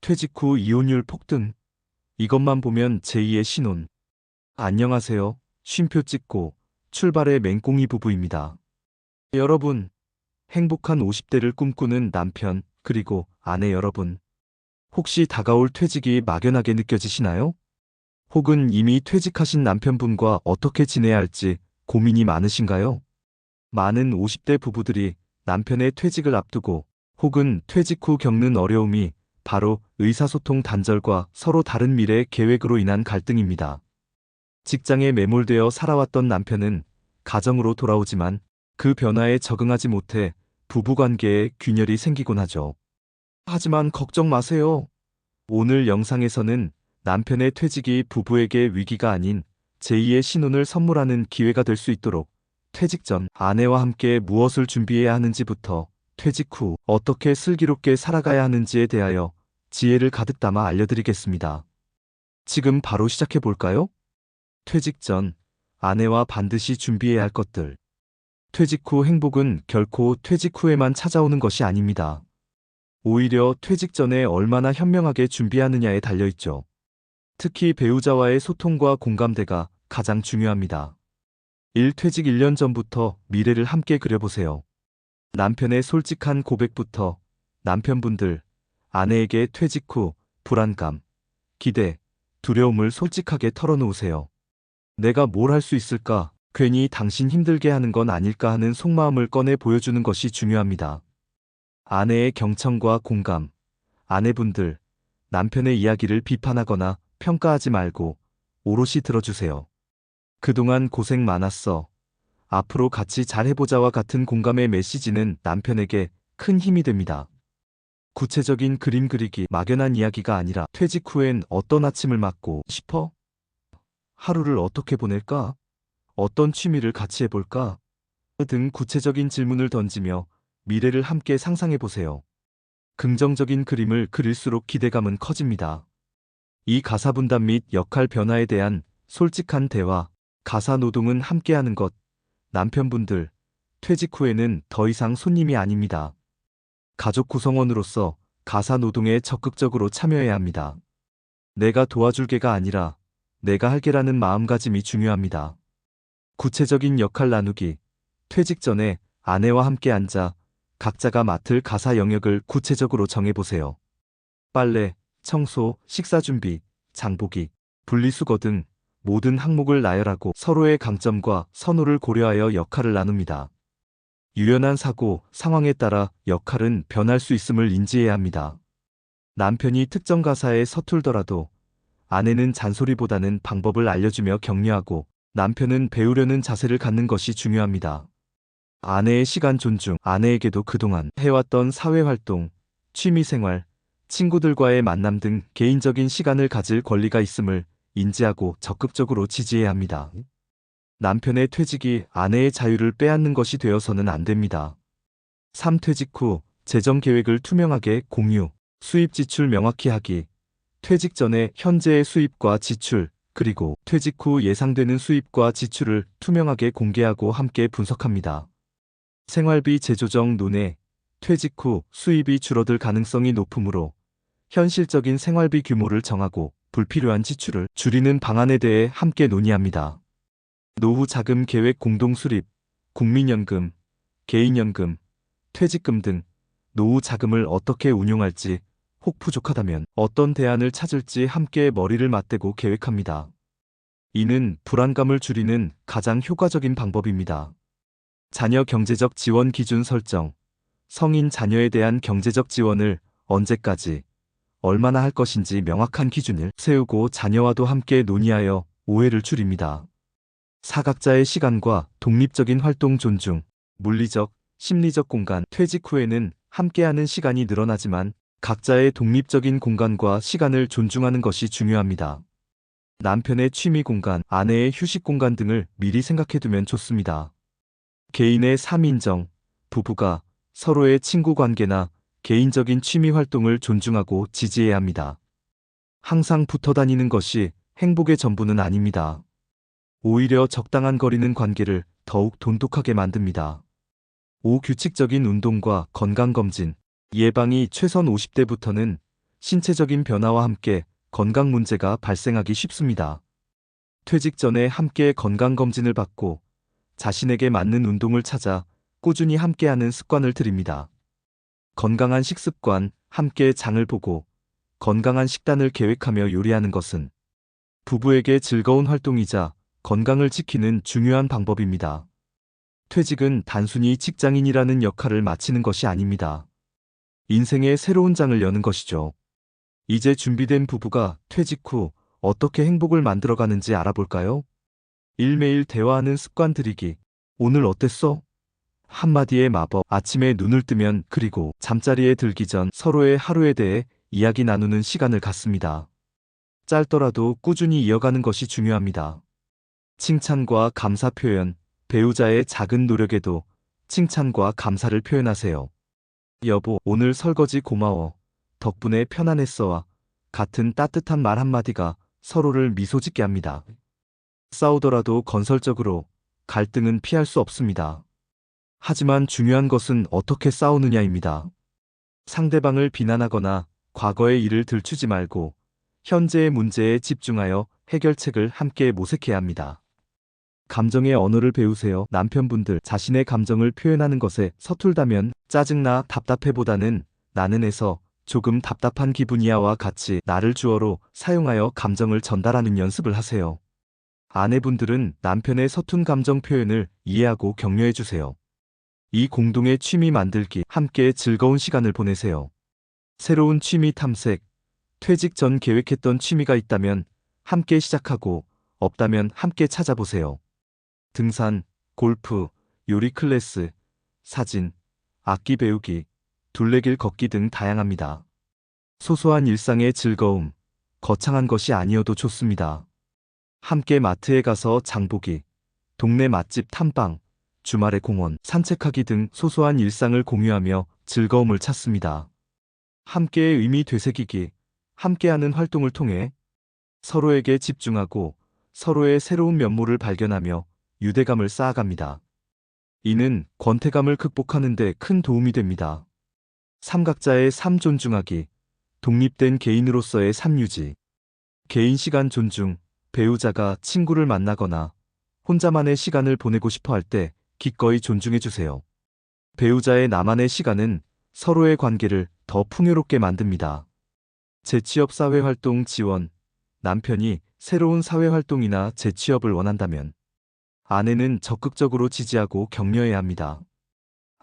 퇴직 후 이혼율 폭등. 이것만 보면 제2의 신혼. 안녕하세요. 쉼표 찍고 출발의 맹꽁이 부부입니다. 여러분, 행복한 50대를 꿈꾸는 남편, 그리고 아내 여러분. 혹시 다가올 퇴직이 막연하게 느껴지시나요? 혹은 이미 퇴직하신 남편분과 어떻게 지내야 할지 고민이 많으신가요? 많은 50대 부부들이 남편의 퇴직을 앞두고 혹은 퇴직 후 겪는 어려움이 바로 의사소통 단절과 서로 다른 미래 계획으로 인한 갈등입니다. 직장에 매몰되어 살아왔던 남편은 가정으로 돌아오지만 그 변화에 적응하지 못해 부부관계에 균열이 생기곤 하죠. 하지만 걱정 마세요. 오늘 영상에서는 남편의 퇴직이 부부에게 위기가 아닌 제2의 신혼을 선물하는 기회가 될 수 있도록 퇴직 전 아내와 함께 무엇을 준비해야 하는지부터 퇴직 후 어떻게 슬기롭게 살아가야 하는지에 대하여 지혜를 가득 담아 알려드리겠습니다. 지금 바로 시작해 볼까요? 퇴직 전 아내와 반드시 준비해야 할 것들. 퇴직 후 행복은 결코 퇴직 후에만 찾아오는 것이 아닙니다. 오히려 퇴직 전에 얼마나 현명하게 준비하느냐에 달려있죠. 특히 배우자와의 소통과 공감대가 가장 중요합니다. 퇴직 1년 전부터 미래를 함께 그려보세요. 남편의 솔직한 고백부터. 남편분들, 아내에게 퇴직 후 불안감, 기대, 두려움을 솔직하게 털어놓으세요. 내가 뭘 할 수 있을까? 괜히 당신 힘들게 하는 건 아닐까 하는 속마음을 꺼내 보여주는 것이 중요합니다. 아내의 경청과 공감. 아내분들, 남편의 이야기를 비판하거나 평가하지 말고 오롯이 들어주세요. 그동안 고생 많았어. 앞으로 같이 잘해보자와 같은 공감의 메시지는 남편에게 큰 힘이 됩니다. 구체적인 그림 그리기, 막연한 이야기가 아니라 퇴직 후엔 어떤 아침을 맞고 싶어? 하루를 어떻게 보낼까? 어떤 취미를 같이 해볼까? 등 구체적인 질문을 던지며 미래를 함께 상상해보세요. 긍정적인 그림을 그릴수록 기대감은 커집니다. 이 가사 분담 및 역할 변화에 대한 솔직한 대화, 가사 노동은 함께하는 것. 남편분들, 퇴직 후에는 더 이상 손님이 아닙니다. 가족 구성원으로서 가사 노동에 적극적으로 참여해야 합니다. 내가 도와줄게가 아니라 내가 할게라는 마음가짐이 중요합니다. 구체적인 역할 나누기. 퇴직 전에 아내와 함께 앉아 각자가 맡을 가사 영역을 구체적으로 정해보세요. 빨래, 청소, 식사 준비, 장보기, 분리수거 등 모든 항목을 나열하고 서로의 강점과 선호를 고려하여 역할을 나눕니다. 유연한 사고, 상황에 따라 역할은 변할 수 있음을 인지해야 합니다. 남편이 특정 가사에 서툴더라도 아내는 잔소리보다는 방법을 알려주며 격려하고 남편은 배우려는 자세를 갖는 것이 중요합니다. 아내의 시간 존중. 아내에게도 그동안 해왔던 사회활동, 취미생활, 친구들과의 만남 등 개인적인 시간을 가질 권리가 있음을 인지하고 적극적으로 지지해야 합니다. 남편의 퇴직이 아내의 자유를 빼앗는 것이 되어서는 안 됩니다. 퇴직 후 재정 계획을 투명하게 공유. 수입 지출 명확히 하기. 퇴직 전에 현재의 수입과 지출, 그리고 퇴직 후 예상되는 수입과 지출을 투명하게 공개하고 함께 분석합니다. 생활비 재조정 논의. 퇴직 후 수입이 줄어들 가능성이 높으므로 현실적인 생활비 규모를 정하고 불필요한 지출을 줄이는 방안에 대해 함께 논의합니다. 노후 자금 계획 공동 수립. 국민연금, 개인연금, 퇴직금 등 노후 자금을 어떻게 운용할지, 혹 부족하다면 어떤 대안을 찾을지 함께 머리를 맞대고 계획합니다. 이는 불안감을 줄이는 가장 효과적인 방법입니다. 자녀 경제적 지원 기준 설정. 성인 자녀에 대한 경제적 지원을 언제까지, 얼마나 할 것인지 명확한 기준을 세우고 자녀와도 함께 논의하여 오해를 줄입니다. 사각자의 시간과 독립적인 활동 존중. 물리적, 심리적 공간. 퇴직 후에는 함께하는 시간이 늘어나지만 각자의 독립적인 공간과 시간을 존중하는 것이 중요합니다. 남편의 취미 공간, 아내의 휴식 공간 등을 미리 생각해두면 좋습니다. 개인의 삶 인정. 부부가 서로의 친구 관계나 개인적인 취미 활동을 존중하고 지지해야 합니다. 항상 붙어 다니는 것이 행복의 전부는 아닙니다. 오히려 적당한 거리는 관계를 더욱 돈독하게 만듭니다. 규칙적인 운동과 건강검진. 예방이 최선. 50대부터는 신체적인 변화와 함께 건강 문제가 발생하기 쉽습니다. 퇴직 전에 함께 건강검진을 받고 자신에게 맞는 운동을 찾아 꾸준히 함께하는 습관을 들입니다. 건강한 식습관, 함께 장을 보고 건강한 식단을 계획하며 요리하는 것은 부부에게 즐거운 활동이자 건강을 지키는 중요한 방법입니다. 퇴직은 단순히 직장인이라는 역할을 마치는 것이 아닙니다. 인생의 새로운 장을 여는 것이죠. 이제 준비된 부부가 퇴직 후 어떻게 행복을 만들어가는지 알아볼까요? 일매일 대화하는 습관 들이기. 오늘 어땠어? 한마디의 마법. 아침에 눈을 뜨면 그리고 잠자리에 들기 전 서로의 하루에 대해 이야기 나누는 시간을 갖습니다. 짧더라도 꾸준히 이어가는 것이 중요합니다. 칭찬과 감사 표현. 배우자의 작은 노력에도 칭찬과 감사를 표현하세요. 여보, 오늘 설거지 고마워. 덕분에 편안했어와 같은 따뜻한 말 한마디가 서로를 미소 짓게 합니다. 싸우더라도 건설적으로 갈등은 피할 수 없습니다. 하지만 중요한 것은 어떻게 싸우느냐입니다. 상대방을 비난하거나 과거의 일을 들추지 말고 현재의 문제에 집중하여 해결책을 함께 모색해야 합니다. 감정의 언어를 배우세요. 남편분들, 자신의 감정을 표현하는 것에 서툴다면 짜증나 답답해보다는 나는에서 조금 답답한 기분이야와 같이 나를 주어로 사용하여 감정을 전달하는 연습을 하세요. 아내분들은 남편의 서툰 감정 표현을 이해하고 격려해 주세요. 이 공동의 취미 만들기, 함께 즐거운 시간을 보내세요. 새로운 취미 탐색, 퇴직 전 계획했던 취미가 있다면 함께 시작하고 없다면 함께 찾아보세요. 등산, 골프, 요리 클래스, 사진, 악기 배우기, 둘레길 걷기 등 다양합니다. 소소한 일상의 즐거움, 거창한 것이 아니어도 좋습니다. 함께 마트에 가서 장보기, 동네 맛집 탐방, 주말에 공원, 산책하기 등 소소한 일상을 공유하며 즐거움을 찾습니다. 함께의 의미 되새기기, 함께하는 활동을 통해 서로에게 집중하고 서로의 새로운 면모를 발견하며 유대감을 쌓아갑니다. 이는 권태감을 극복하는 데 큰 도움이 됩니다. 삼각자의 삶 존중하기, 독립된 개인으로서의 삶 유지. 개인 시간 존중, 배우자가 친구를 만나거나 혼자만의 시간을 보내고 싶어 할 때 기꺼이 존중해 주세요. 배우자의 나만의 시간은 서로의 관계를 더 풍요롭게 만듭니다. 재취업 사회활동 지원. 남편이 새로운 사회활동이나 재취업을 원한다면 아내는 적극적으로 지지하고 격려해야 합니다.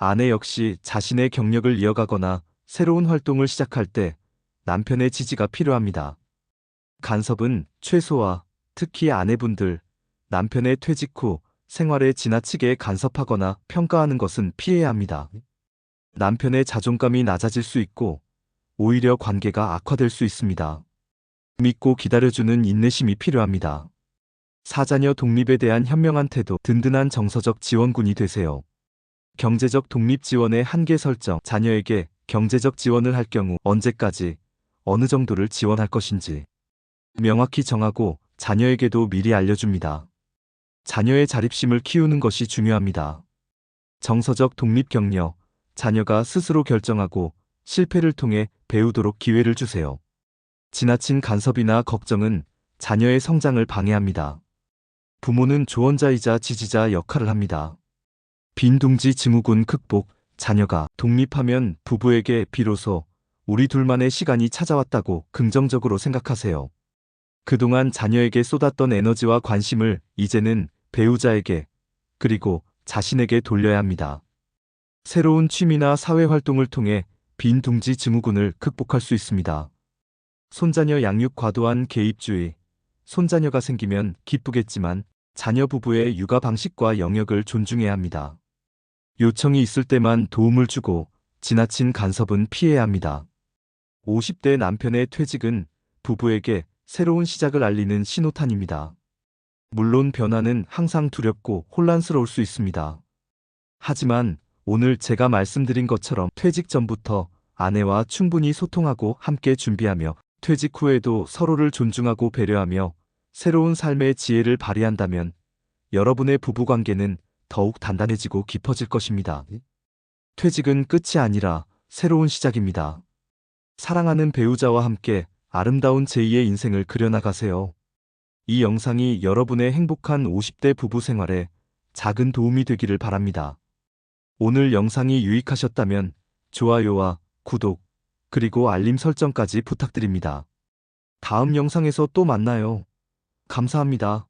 아내 역시 자신의 경력을 이어가거나 새로운 활동을 시작할 때 남편의 지지가 필요합니다. 간섭은 최소화, 특히 아내분들, 남편의 퇴직 후 생활에 지나치게 간섭하거나 평가하는 것은 피해야 합니다. 남편의 자존감이 낮아질 수 있고 오히려 관계가 악화될 수 있습니다. 믿고 기다려주는 인내심이 필요합니다. 사자녀 독립에 대한 현명한 태도, 든든한 정서적 지원군이 되세요. 경제적 독립 지원의 한계 설정, 자녀에게 경제적 지원을 할 경우 언제까지, 어느 정도를 지원할 것인지 명확히 정하고 자녀에게도 미리 알려줍니다. 자녀의 자립심을 키우는 것이 중요합니다. 정서적 독립 격려, 자녀가 스스로 결정하고 실패를 통해 배우도록 기회를 주세요. 지나친 간섭이나 걱정은 자녀의 성장을 방해합니다. 부모는 조언자이자 지지자 역할을 합니다. 빈둥지 증후군 극복, 자녀가 독립하면 부부에게 비로소 우리 둘만의 시간이 찾아왔다고 긍정적으로 생각하세요. 그동안 자녀에게 쏟았던 에너지와 관심을 이제는 배우자에게 그리고 자신에게 돌려야 합니다. 새로운 취미나 사회활동을 통해 빈둥지 증후군을 극복할 수 있습니다. 손자녀 양육 과도한 개입주의. 손자녀가 생기면 기쁘겠지만 자녀 부부의 육아 방식과 영역을 존중해야 합니다. 요청이 있을 때만 도움을 주고 지나친 간섭은 피해야 합니다. 50대 남편의 퇴직은 부부에게 새로운 시작을 알리는 신호탄입니다. 물론 변화는 항상 두렵고 혼란스러울 수 있습니다. 하지만 오늘 제가 말씀드린 것처럼 퇴직 전부터 아내와 충분히 소통하고 함께 준비하며 퇴직 후에도 서로를 존중하고 배려하며 새로운 삶의 지혜를 발휘한다면 여러분의 부부관계는 더욱 단단해지고 깊어질 것입니다. 퇴직은 끝이 아니라 새로운 시작입니다. 사랑하는 배우자와 함께 아름다운 제2의 인생을 그려나가세요. 이 영상이 여러분의 행복한 50대 부부 생활에 작은 도움이 되기를 바랍니다. 오늘 영상이 유익하셨다면 좋아요와 구독, 그리고 알림 설정까지 부탁드립니다. 다음 영상에서 또 만나요. 감사합니다.